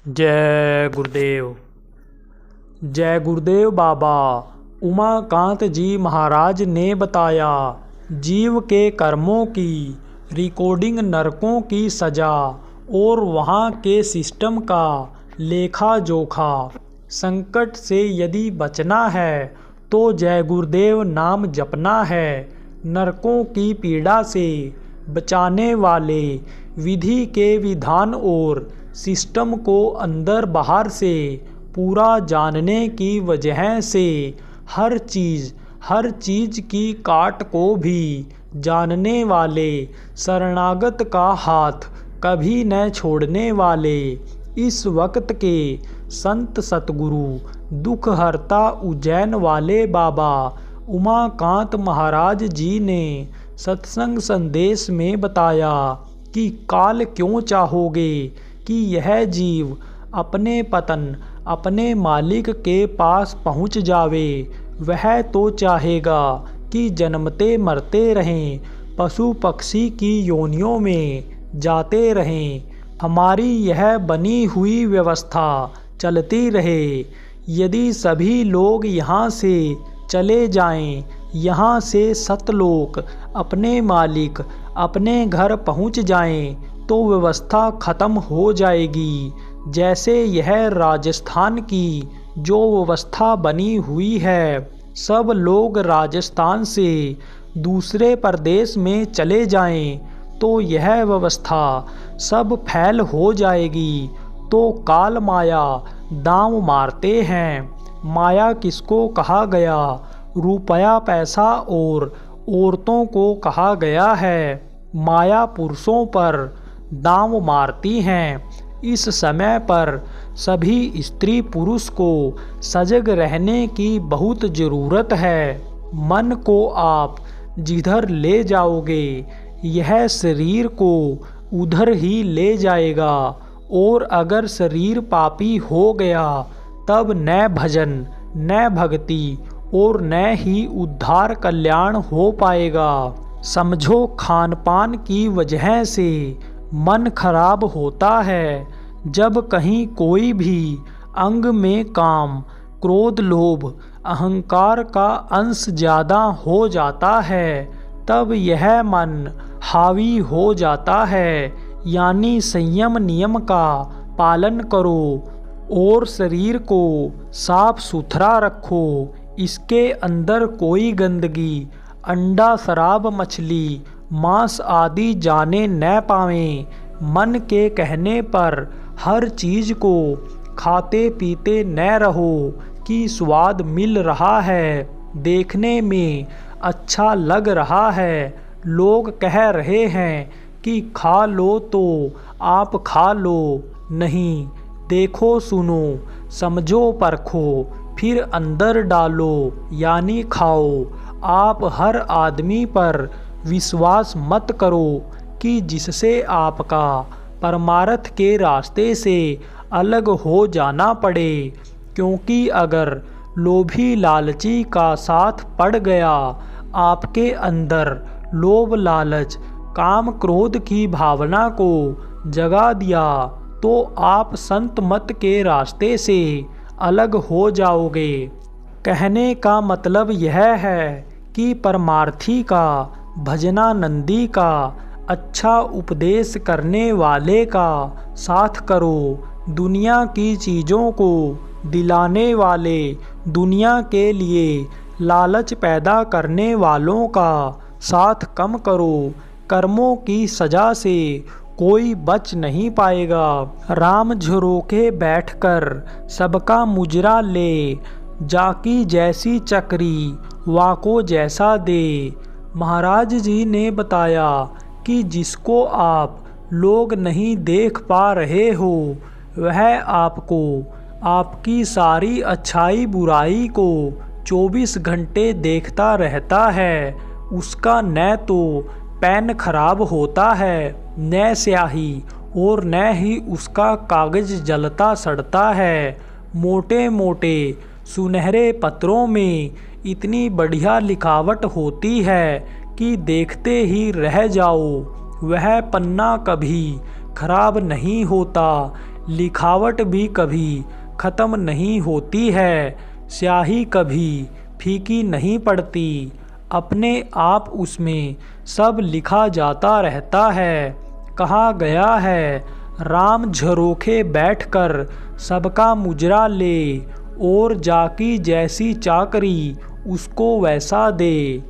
जय गुरुदेव। जय गुरुदेव बाबा। उमाकांत जी महाराज ने बताया, जीव के कर्मों की रिकॉर्डिंग, नरकों की सज़ा और वहाँ के सिस्टम का लेखा जोखा। संकट से यदि बचना है तो जय गुरुदेव नाम जपना है। नरकों की पीड़ा से बचाने वाले विधि के विधान और सिस्टम को अंदर बाहर से पूरा जानने की वजह से हर चीज़ की काट को भी जानने वाले, शरणागत का हाथ कभी न छोड़ने वाले इस वक्त के संत सतगुरु, दुख हरता उज्जैन वाले बाबा उमाकांत महाराज जी ने सत्संग संदेश में बताया कि काल क्यों चाहोगे कि यह जीव अपने पतन, अपने मालिक के पास पहुंच जावे। वह तो चाहेगा कि जन्मते मरते रहें, पशु पक्षी की योनियों में जाते रहें। हमारी यह बनी हुई व्यवस्था चलती रहे। यदि सभी लोग यहाँ से चले जाएं, यहाँ से सतलोक अपने मालिक, अपने घर पहुँच जाएं, तो व्यवस्था ख़त्म हो जाएगी। जैसे यह राजस्थान की जो व्यवस्था बनी हुई है, सब लोग राजस्थान से दूसरे प्रदेश में चले जाएं, तो यह व्यवस्था सब फैल हो जाएगी। तो काल माया दांव मारते हैं। माया किसको कहा गया? रुपया, पैसा और औरतों को कहा गया है। माया पुरुषों पर दांव मारती हैं। इस समय पर सभी स्त्री पुरुष को सजग रहने की बहुत ज़रूरत है। मन को आप जिधर ले जाओगे, यह शरीर को उधर ही ले जाएगा। और अगर शरीर पापी हो गया, तब न भजन, न भक्ति और न ही उद्धार कल्याण हो पाएगा। समझो, खान पान की वजह से मन खराब होता है। जब कहीं कोई भी अंग में काम, क्रोध, लोभ, अहंकार का अंश ज़्यादा हो जाता है, तब यह मन हावी हो जाता है। यानी संयम नियम का पालन करो और शरीर को साफ सुथरा रखो। इसके अंदर कोई गंदगी, अंडा, शराब, मछली, मांस आदि जाने न पावें। मन के कहने पर हर चीज़ को खाते पीते न रहो कि स्वाद मिल रहा है, देखने में अच्छा लग रहा है, लोग कह रहे हैं कि खा लो तो आप खा लो। नहीं, देखो, सुनो, समझो, परखो, फिर अंदर डालो, यानी खाओ। आप हर आदमी पर विश्वास मत करो कि जिससे आपका परमार्थ के रास्ते से अलग हो जाना पड़े। क्योंकि अगर लोभी लालची का साथ पड़ गया, आपके अंदर लोभ, लालच, काम, क्रोध की भावना को जगा दिया, तो आप संत मत के रास्ते से अलग हो जाओगे। कहने का मतलब यह है कि परमार्थी का, भजनानंदी का, अच्छा उपदेश करने वाले का साथ करो। दुनिया की चीज़ों को दिलाने वाले, दुनिया के लिए लालच पैदा करने वालों का साथ कम करो। कर्मों की सज़ा से कोई बच नहीं पाएगा। राम झरोके बैठकर सबका मुजरा ले, जाकी जैसी चक्री वाको जैसा दे। महाराज जी ने बताया कि जिसको आप लोग नहीं देख पा रहे हो, वह आपको आपकी सारी अच्छाई बुराई को 24 घंटे देखता रहता है। उसका न तो पेन खराब होता है, न स्याही, और न ही उसका कागज़ जलता सड़ता है। मोटे मोटे सुनहरे पत्रों में इतनी बढ़िया लिखावट होती है कि देखते ही रह जाओ। वह पन्ना कभी खराब नहीं होता, लिखावट भी कभी ख़त्म नहीं होती है, स्याही कभी फीकी नहीं पड़ती, अपने आप उसमें सब लिखा जाता रहता है। कहा गया है, राम झरोखे बैठकर सबका मुजरा ले, और जाकी जैसी चाकरी उसको वैसा दे।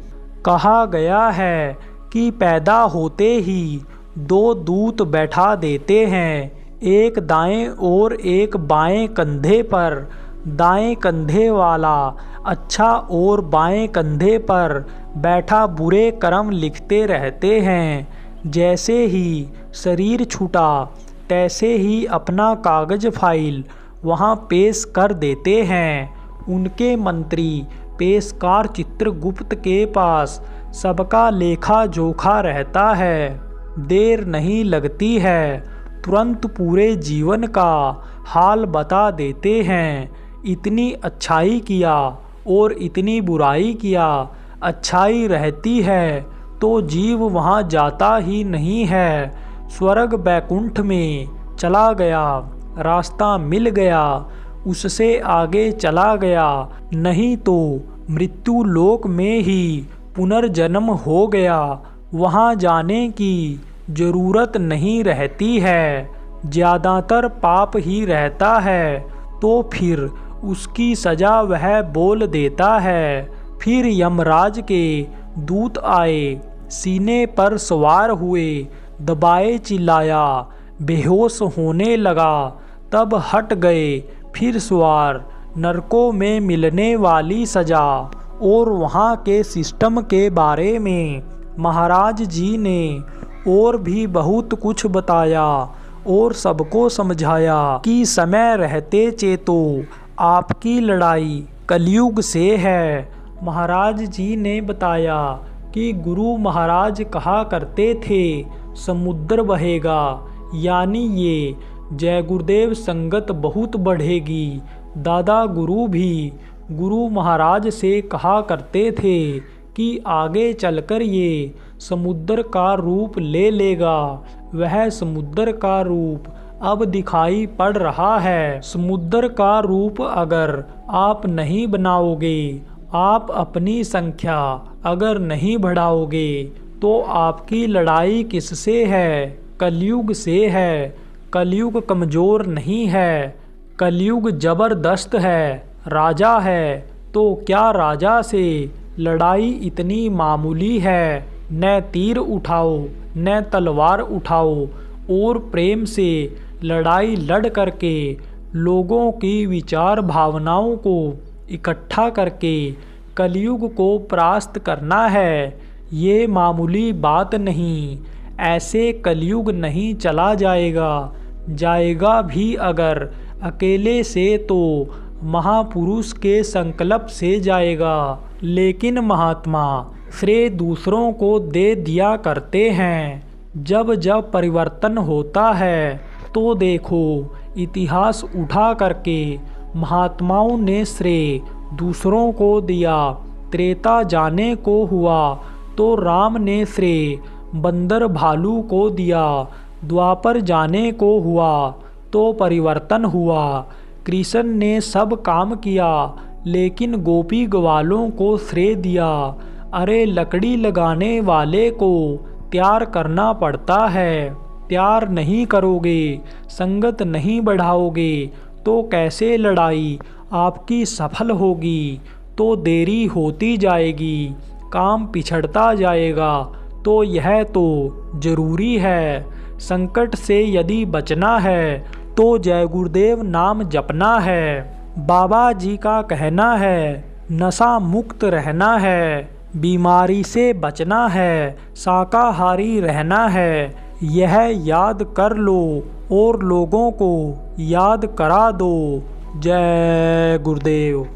कहा गया है कि पैदा होते ही दो दूत बैठा देते हैं, एक दाएं और एक बाएं कंधे पर। दाएं कंधे वाला अच्छा और बाएं कंधे पर बैठा बुरे कर्म लिखते रहते हैं। जैसे ही शरीर छूटा तैसे ही अपना कागज फाइल वहाँ पेश कर देते हैं। उनके मंत्री पेशकार चित्रगुप्त के पास सबका लेखा जोखा रहता है। देर नहीं लगती है, तुरंत पूरे जीवन का हाल बता देते हैं। इतनी अच्छाई किया और इतनी बुराई किया, अच्छाई रहती है तो जीव वहाँ जाता ही नहीं है। स्वर्ग बैकुंठ में चला गया, रास्ता मिल गया, उससे आगे चला गया, नहीं तो मृत्यु लोक में ही पुनर्जन्म हो गया। वहाँ जाने की ज़रूरत नहीं रहती है, ज़्यादातर पाप ही रहता है, तो फिर उसकी सज़ा वह बोल देता है। फिर यमराज के दूत आए, सीने पर सवार हुए, दबाए चिल्लाया, बेहोश होने लगा, तब हट गए फिर सवार। नरकों में मिलने वाली सज़ा और वहाँ के सिस्टम के बारे में महाराज जी ने और भी बहुत कुछ बताया और सबको समझाया कि समय रहते चेतो आपकी लड़ाई कलयुग से है। महाराज जी ने बताया कि गुरु महाराज कहा करते थे, समुद्र बहेगा, यानी ये जय गुरुदेव संगत बहुत बढ़ेगी। दादा गुरु भी गुरु महाराज से कहा करते थे कि आगे चलकर ये समुद्र का रूप ले लेगा। वह समुद्र का रूप अब दिखाई पड़ रहा है। समुद्र का रूप अगर आप नहीं बनाओगे, आप अपनी संख्या अगर नहीं बढ़ाओगे, तो आपकी लड़ाई किससे है? कलयुग से है। कलयुग कमज़ोर नहीं है, कलयुग ज़बरदस्त है, राजा है। तो क्या राजा से लड़ाई इतनी मामूली है? न तीर उठाओ न तलवार उठाओ और प्रेम से लड़ाई लड़ करके लोगों की विचार भावनाओं को इकट्ठा करके कलयुग को परास्त करना है। ये मामूली बात नहीं। ऐसे कलयुग नहीं चला जाएगा, जाएगा भी अगर अकेले से तो महापुरुष के संकल्प से जाएगा। लेकिन महात्मा श्रेय दूसरों को दे दिया करते हैं। जब जब परिवर्तन होता है तो देखो, इतिहास उठा करके महात्माओं ने श्रेय दूसरों को दिया। त्रेता जाने को हुआ तो राम ने श्रेय बंदर भालू को दिया। द्वापर जाने को हुआ तो परिवर्तन हुआ। कृष्ण ने सब काम किया लेकिन गोपी ग्वालों को श्रेय दिया। अरे लकड़ी लगाने वाले को त्यार करना पड़ता है। त्यार नहीं करोगे, संगत नहीं बढ़ाओगे तो कैसे लड़ाई आपकी सफल होगी? तो देरी होती जाएगी, काम पिछड़ता जाएगा। तो यह तो जरूरी है। संकट से यदि बचना है तो जय गुरुदेव नाम जपना है। बाबा जी का कहना है, नशा मुक्त रहना है, बीमारी से बचना है, शाकाहारी रहना है। यह याद कर लो और लोगों को याद करा दो। जय गुरुदेव।